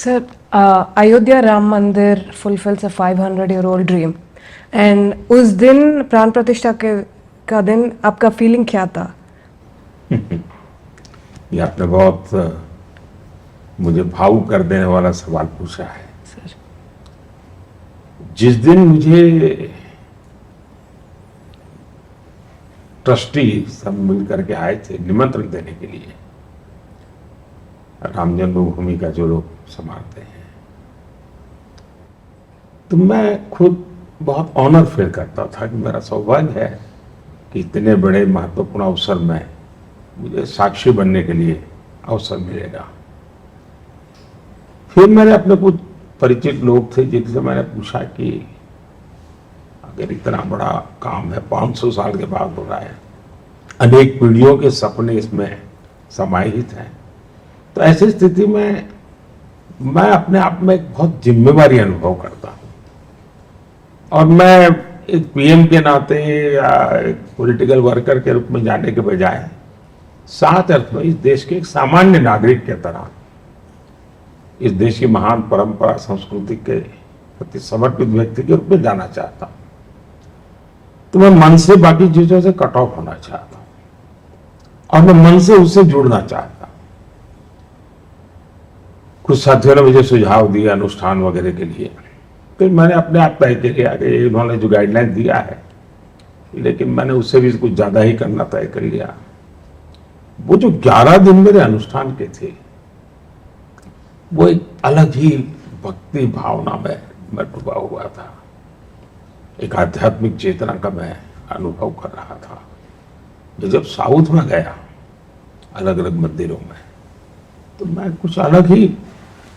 Sir, Ayodhya Ram मंदिर fulfills a 500-year-old dream. And उस दिन प्राण प्रतिष्ठा का दिन आपका फीलिंग क्या था? ये आपने बहुत मुझे भावुक कर देने वाला सवाल पूछा है। सर, जिस दिन मुझे ट्रस्टी सब मिल करके आए थे निमंत्रण देने के लिए, राम जन्मभूमि का जो लोग संभालते हैं, तो मैं खुद बहुत ऑनर फील करता था कि मेरा सौभाग्य है कि इतने बड़े महत्वपूर्ण अवसर में मुझे साक्षी बनने के लिए अवसर मिलेगा। फिर मैंने अपने कुछ परिचित लोग थे जिनसे मैंने पूछा कि अगर इतना बड़ा काम है, 500 साल के बाद हो रहा है, अनेक पीढ़ियों के सपने इसमें समाहित हैं, तो ऐसी स्थिति में मैं अपने आप में एक बहुत जिम्मेवारी अनुभव करता हूँ। और मैं एक पीएम के नाते या एक पॉलिटिकल वर्कर के रूप में जाने के बजाय साथ अर्थ में इस देश के एक सामान्य नागरिक के तरह इस देश की महान परंपरा संस्कृति के प्रति समर्पित व्यक्ति के रूप में जाना चाहता हूँ। तो मैं मन से बाकी चीजों से कट ऑफ होना चाहता हूँ और मैं मन से उससे जुड़ना चाहता हूँ। कुछ साथियों ने मुझे सुझाव दिए अनुष्ठान वगैरह के लिए, तो मैंने अपने आप तय किया कि इन्होंने जो गाइडलाइन दिया है, लेकिन मैंने उससे भी कुछ ज्यादा ही करना तय कर लिया। वो जो 11 दिन मेरे अनुष्ठान के थे, वो एक अलग ही भक्ति भावना में मैं डूबा हुआ था। एक आध्यात्मिक चेतना का मैं अनुभव कर रहा था। मैं जब साउथ में गया अलग अलग मंदिरों में, तो मैं कुछ अलग ही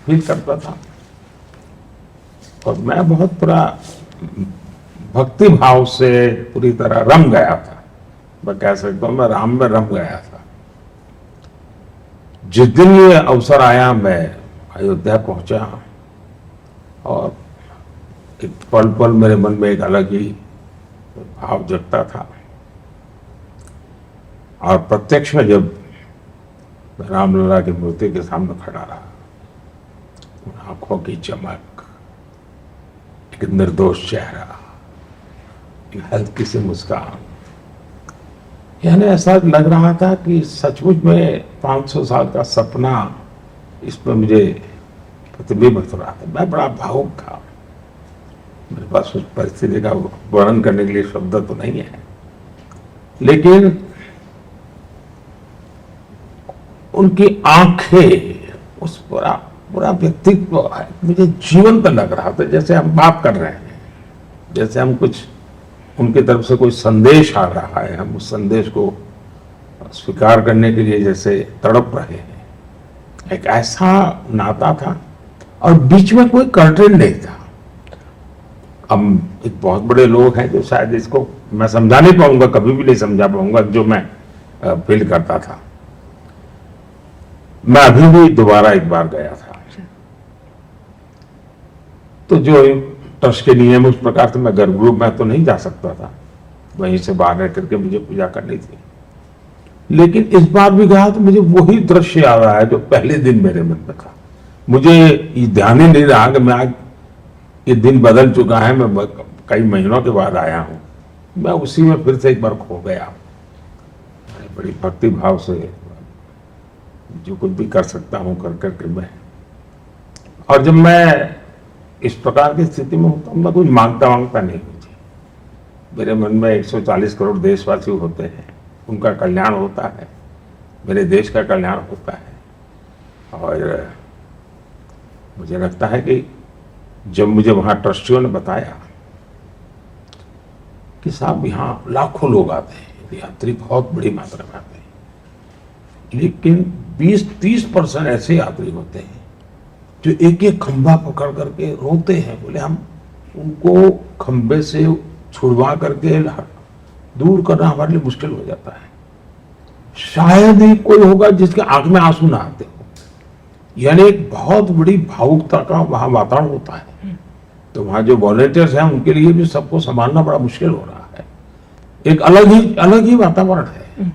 फील करता था और मैं बहुत पूरा भक्ति भाव से पूरी तरह रम गया था। मैं कह सकता हूं मैं राम में रम गया था। जिस दिन ये अवसर आया, मैं अयोध्या पहुंचा और एक पल पल मेरे मन में एक अलग ही भाव जगता था। और प्रत्यक्ष में जब मैं रामलला की मूर्ति के सामने खड़ा रहा, उन आंखों की चमक, एक निर्दोष चेहरा, एक हल्की सी मुस्कान, यानी ऐसा लग रहा था कि सचमुच में 500 साल का सपना इसमें मुझे प्रतिबिंबित हो रहा था। मैं बड़ा भावुक था। मेरे पास उस परिस्थिति का वर्णन करने के लिए शब्द तो नहीं है, लेकिन उनकी आंखें, उस पूरा व्यक्तित्व मुझे जीवंत लग रहा था। जैसे हम बात कर रहे हैं, जैसे हम कुछ उनकी तरफ से कोई संदेश आ रहा है, हम उस संदेश को स्वीकार करने के लिए जैसे तड़प रहे हैं। एक ऐसा नाता था और बीच में कोई कर्टेन नहीं था। अब एक बहुत बड़े लोग हैं जो शायद इसको मैं समझा नहीं पाऊंगा, कभी भी नहीं समझा पाऊंगा जो मैं फील करता था। मैं अभी भी दोबारा एक बार गया था, तो जो ट्रस्ट के नियम उस प्रकार से मैं गर्भगृह में तो नहीं जा सकता था, वहीं से बाहर रह करके मुझे पूजा करनी थी। लेकिन इस बार भी गया तो मुझे वही दृश्य आ रहा है जो पहले दिन मेरे मन में था। मुझे ये ध्यान ही नहीं रहा कि मैं आज ये दिन बदल चुका है, मैं कई महीनों के बाद आया हूं। मैं उसी में फिर से एक बार खो गया, बड़ी भक्ति भाव से जो कुछ भी कर सकता हूं कर करके मैं। और जब मैं इस प्रकार की स्थिति में होता हूं, मैं कुछ मांगता नहीं। मेरे मन में 140 करोड़ देशवासी होते हैं, उनका कल्याण होता है, मेरे देश का कल्याण होता है। और मुझे लगता है कि जब मुझे वहां ट्रस्टियों ने बताया कि साहब यहाँ लाखों लोग आते हैं, यात्री बहुत बड़ी मात्रा में आते हैं, लेकिन 20-30% ऐसे यात्री होते हैं जो एक एक खंभा पकड़ करके रोते हैं। बोले हम उनको खंभे से छुड़वा करके दूर करना हमारे लिए मुश्किल हो जाता है। शायद ही कोई होगा जिसके आंख में आंसू ना आते हो। यानी एक बहुत बड़ी भावुकता का वहां वातावरण होता है। तो वहां जो वॉलंटियर्स हैं उनके लिए भी सबको संभालना बड़ा मुश्किल हो रहा है। एक अलग ही वातावरण है।